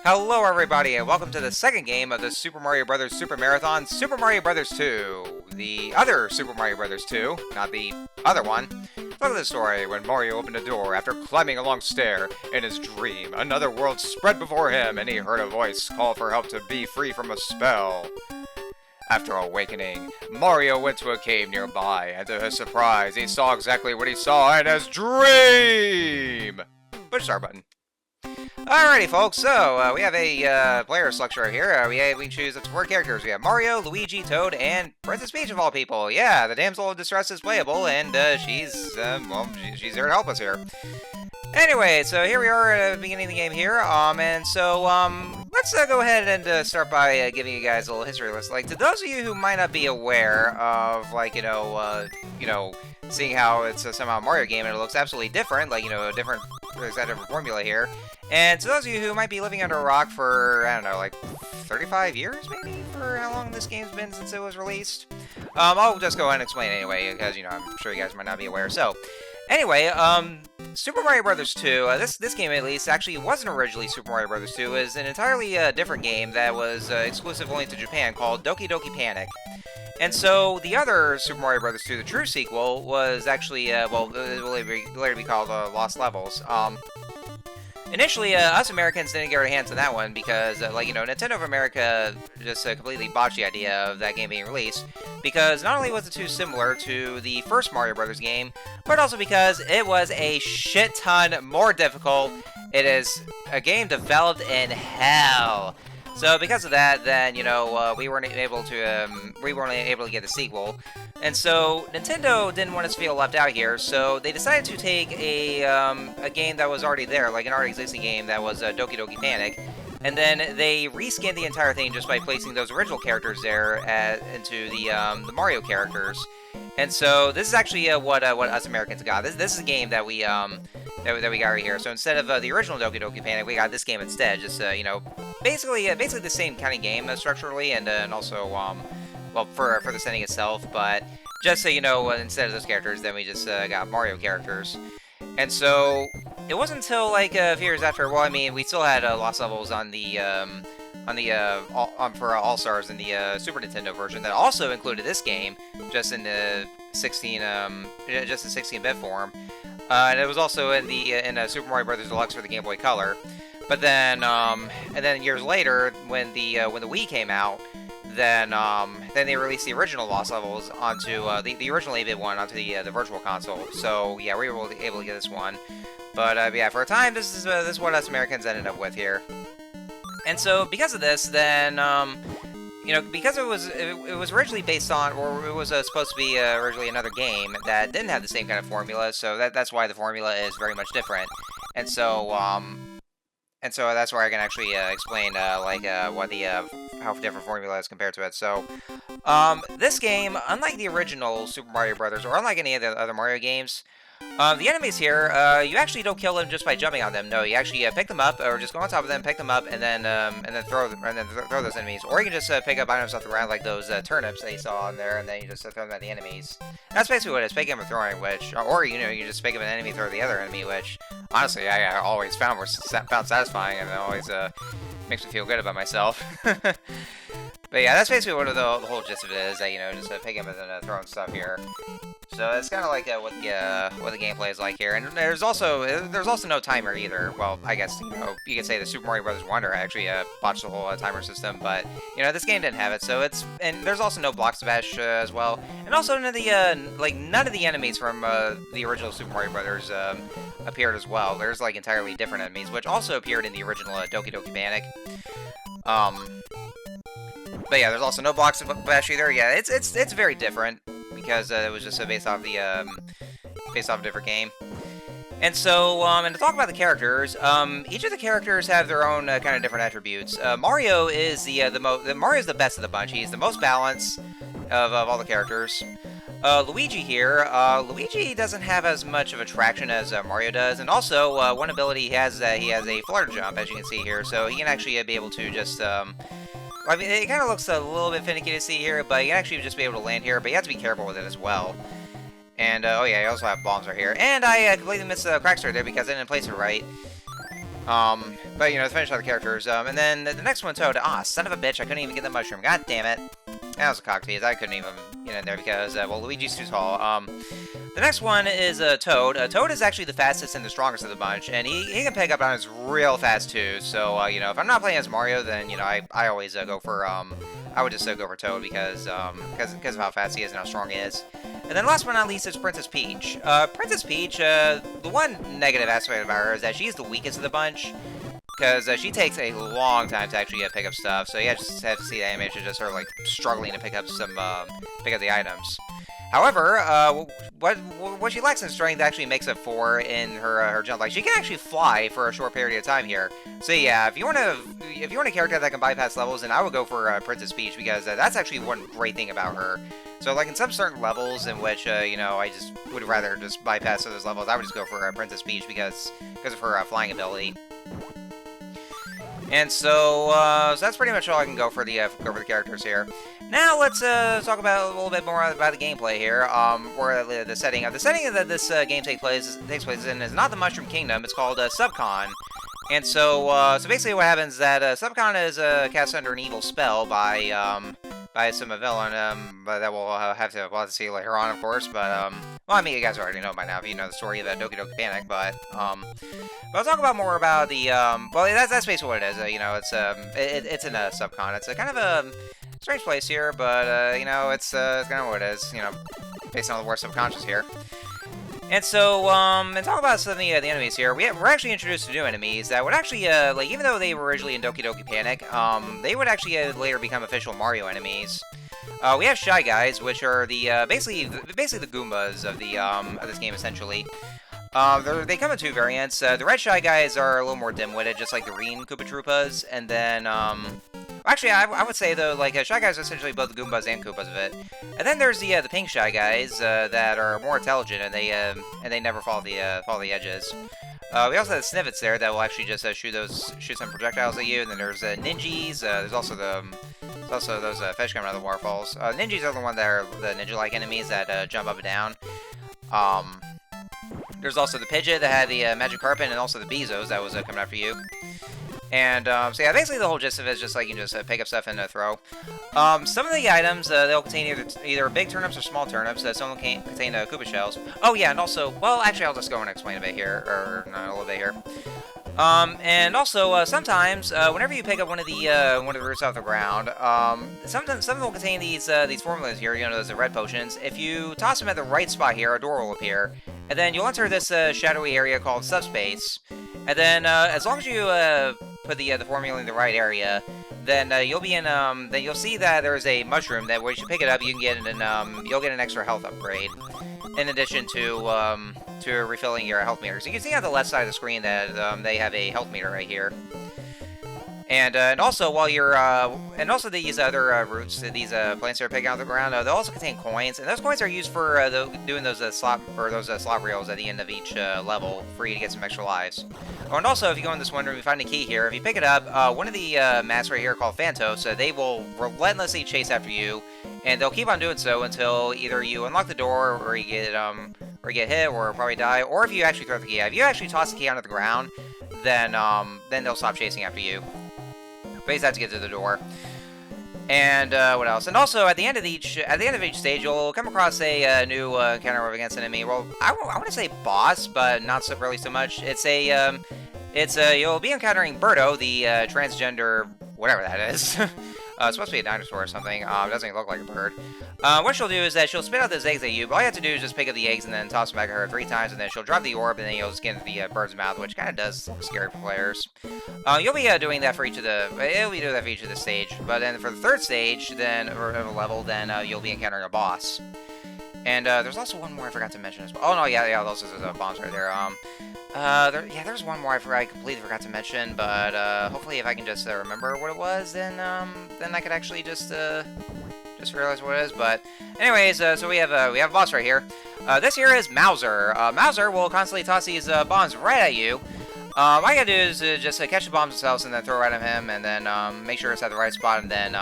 Hello everybody and welcome to the second game of the Super Mario Bros. Super Marathon, Super Mario Bros. 2. The other Super Mario Bros. 2, not the other one. Look at the story. When Mario opened a door after climbing a long stair, in his dream, another world spread before him and he heard a voice call for help to be free from a spell. After awakening, Mario went to a cave nearby, and to his surprise, he saw exactly what he saw in his dream! Push start button. Alrighty, folks, so we have a player selection right here. We can choose up to 4 characters. We have Mario, Luigi, Toad, and Princess Peach of all people. Yeah, the damsel of distress is playable, and she's here to help us here. Anyway, so here we are at the beginning of the game here, let's go ahead and start by giving you guys a little history list. Like, to those of you who might not be aware of, like, seeing how it's somehow a Mario game and it looks absolutely different, like, there's that different formula here. And to those of you who might be living under a rock for, I don't know, like 35 years maybe, for how long this game's been since it was released, I'll just go ahead and explain anyway, because, I'm sure you guys might not be aware. So, anyway, Super Mario Bros. 2, this game at least, actually wasn't originally Super Mario Bros. 2. It was an entirely different game that was exclusive only to Japan called Doki Doki Panic. And so, the other Super Mario Bros. 2, the true sequel, was actually, it will later be called Lost Levels. Initially, us Americans didn't get our hands on that one because, Nintendo of America just completely botched the idea of that game being released, because not only was it too similar to the first Mario Brothers game, but also because it was a shit ton more difficult. It is a game developed in hell. So because of that, then, we weren't able to get the sequel. And so Nintendo didn't want us to feel left out here, so they decided to take a game that was already there, like an already existing game that was Doki Doki Panic, and then they reskinned the entire thing just by placing those original characters there into the Mario characters. And so this is actually what us Americans got. This is a game that we that we got right here. So instead of the original Doki Doki Panic, we got this game instead. Just basically the same kind of game structurally, and also well, for the setting itself. But just so you know, instead of those characters, then we just got Mario characters. And so it wasn't until like a few years after. Well, I mean, we still had Lost Levels on the for All Stars in the Super Nintendo version that also included this game, just in the 16-bit form. And it was also in Super Mario Bros. Deluxe for the Game Boy Color. But then, and then years later, when the Wii came out, then they released the original Lost Levels onto the original 8-bit one onto the Virtual Console. So yeah, we were able to get this one. But yeah, for a time, this is what us Americans ended up with here. And so because of this, then because it was originally based on, or it was supposed to be originally another game that didn't have the same kind of formula, so that's why the formula is very much different. And so that's where I can actually explain how different formula is compared to it. So this game, unlike the original Super Mario Brothers, or unlike any of the other Mario games, the enemies here, you actually don't kill them just by jumping on them. No, you actually pick them up, or just go on top of them, pick them up, and then throw those enemies. Or you can just pick up items off the ground, like those turnips that you saw on there, and then you just throw them at the enemies. And that's basically what it is, picking up and throwing. Or you just pick up an enemy, throw the other enemy, which honestly I always found satisfying, and it always makes me feel good about myself. But yeah, that's basically what the whole gist of it is. That just picking up and then throwing stuff here. So it's kind of like what the gameplay is like here, and there's also no timer either. Well, I guess you could say the Super Mario Bros. Wonder actually botched the whole timer system, but this game didn't have it. So and there's also no blocks to bash as well, and also none of the enemies from the original Super Mario Brothers appeared as well. There's like entirely different enemies, which also appeared in the original Doki Doki Panic. But yeah, there's also no blocks to bash either. Yeah, it's very different, because it was just based off a different game. And so, and to talk about the characters, each of the characters have their own kind of different attributes. Mario is Mario's the best of the bunch. He's the most balanced of all the characters. Luigi here, Luigi doesn't have as much of attraction as Mario does, and also one ability he has a flutter jump, as you can see here, so he can actually be able to just I mean, it kind of looks a little bit finicky to see here, but you can actually just be able to land here, but you have to be careful with it as well. And, oh yeah, you also have bombs right here. And I completely missed the crack start there because I didn't place it right. But, you know, to finish out the characters, and then the next one, Toad. Ah, son of a bitch, I couldn't even get the mushroom. God damn it. That was a cock tease. I couldn't even get in there because, well, Luigi's too tall. The next one is Toad. Toad is actually the fastest and the strongest of the bunch, and he can pick up on us real fast, too. So, you know, if I'm not playing as Mario, then, you know, I always go for, I would just go for Toad because of how fast he is and how strong he is. And then last but not least is Princess Peach. Princess Peach, the one negative aspect of her is that she's the weakest of the bunch, because she takes a long time to actually pick up stuff. So you just have to see the animation of just her like struggling to pick up the items. However, what she lacks in strength actually makes up for in her jump. Like she can actually fly for a short period of time here. So yeah, if you want a character that can bypass levels, then I would go for Princess Peach because that's actually one great thing about her. So like in some certain levels in which you know, I just would rather just bypass those levels, I would just go for Princess Peach because of her flying ability. And so that's pretty much all I can go for the characters here. Now let's talk about a little bit more about the gameplay here. Or the setting. The setting that this game takes place in is not the Mushroom Kingdom. It's called Subcon. And so basically what happens is that Subcon is cast under an evil spell by some villain, but that we'll have to see later on, of course. But well, I mean, you guys already know by now if you know the story of Doki Doki Panic. But I'll talk about more about the well, that's basically what it is. You know, it's in a Subcon. It's a kind of a strange place here, but you know, it's kind of what it is. You know, based on the war subconscious here. And so, and talk about some of the enemies here. We're actually introduced to new enemies that would actually, like, even though they were originally in Doki Doki Panic, they would actually later become official Mario enemies. We have Shy Guys, which are the basically the Goombas of this game, essentially. They come in two variants. The red Shy Guys are a little more dim-witted, just like the green Koopa Troopas, and then actually, I would say though, like Shy Guys are essentially both the Goombas and Koopas of it. And then there's the pink Shy Guys that are more intelligent and they never follow the edges. We also have the Snivets there that will actually just shoot some projectiles at you. And then there's Ninjas. There's also those fish coming out of the waterfalls. Ninjas are the one that are the ninja-like enemies that jump up and down. There's also the Pidgeot that had the magic carpet, and also the Bezos that was coming after you. And, so yeah, basically the whole gist of it is just like you can just pick up stuff and throw. Some of the items, they'll contain either big turnips or small turnips. Some will contain Koopa shells. Oh, yeah, and also, well, actually, I'll just go and explain a bit here, or a little bit here. And also, sometimes, whenever you pick up one of the roots off the ground, sometimes some of them will contain these formulas here, you know, those red potions. If you toss them at the right spot here, a door will appear, and then you'll enter this shadowy area called subspace. And then, as long as you put the formula in the right area, then you'll be in then you'll see that there's a mushroom that once you pick it up, you can get you'll get an extra health upgrade, in addition to refilling your health meter. So you can see on the left side of the screen that they have a health meter right here. And also while you're and also these other roots, these plants that are picking out the ground, they also contain coins, and those coins are used for doing those slot reels at the end of each level for you to get some extra lives. Oh, and also if you go in this one room, you find a key here. If you pick it up, one of the masks right here called Phantos, they will relentlessly chase after you, and they'll keep on doing so until either you unlock the door, or you get hit, or probably die, or if you actually throw the key. If you actually toss the key onto the ground, then they'll stop chasing after you. But you have to get to the door. And what else? And also at the end of each stage, you'll come across a new encounter against an enemy. Well, I want to say boss, but not really so much. You'll be encountering Birdo, the transgender whatever that is. It's supposed to be a dinosaur or something. It doesn't even look like a bird. What she'll do is that she'll spit out those eggs at you, but all you have to do is just pick up the eggs and then toss them back at her 3 times, and then she'll drop the orb, and then you'll just get into the bird's mouth, which kind of does look scary for players. You'll be doing that for each of the stage, but then for the 3rd stage, then or level, then you'll be encountering a boss. And there's also one more I forgot to mention as well. Oh no, yeah, those are bombs right there. There's one more I completely forgot to mention, but hopefully if I can just remember what it was, then I could actually just realize what it is. But anyways, so we have a boss right here. This here is Mauser. Mauser will constantly toss these bombs right at you. All you gotta do is just catch the bombs themselves and then throw right at him, and then make sure it's at the right spot, and then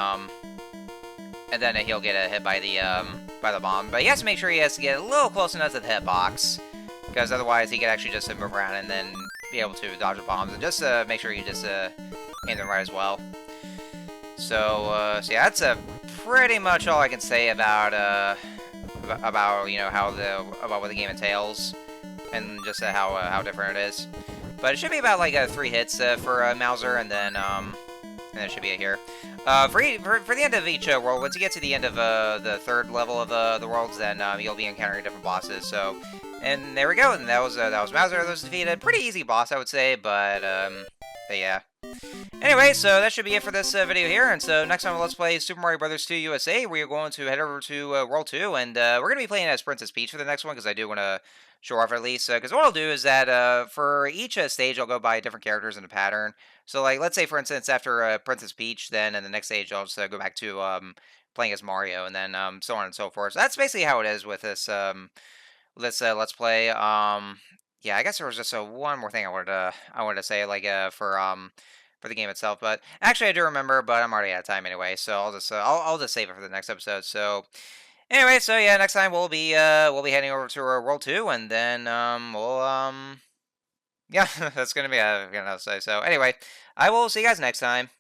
he'll get hit by the bomb. But he has to make sure he has to get a little close enough to the hitbox, because otherwise he can actually just move around and then be able to dodge the bombs, and just make sure you just aim them right as well. So, so yeah, that's pretty much all I can say about you know about what the game entails, and just how different it is. But it should be about like 3 hits for Mauser, and then it should be it here. For the end of each world, once you get to the end of the 3rd level of the worlds, then you'll be encountering different bosses. So, and there we go. And that was Mauser that was defeated. Pretty easy boss, I would say, but yeah. Anyway, so that should be it for this video here, and so next time on Let's Play Super Mario Bros. 2 USA, we are going to head over to World 2, and we're going to be playing as Princess Peach for the next one, because I do want to show off at least, because what I'll do is that for each stage, I'll go by different characters in a pattern. So, like, let's say, for instance, after Princess Peach, then in the next stage, I'll just go back to playing as Mario, and then so on and so forth. So that's basically how it is with this Let's Play. Yeah, I guess there was just one more thing I wanted to say, like, for the game itself, but actually I do remember, but I'm already out of time anyway, so I'll just save it for the next episode. So anyway, so yeah, next time we'll be heading over to World 2, and then yeah, that's gonna be gonna say. So anyway, I will see you guys next time.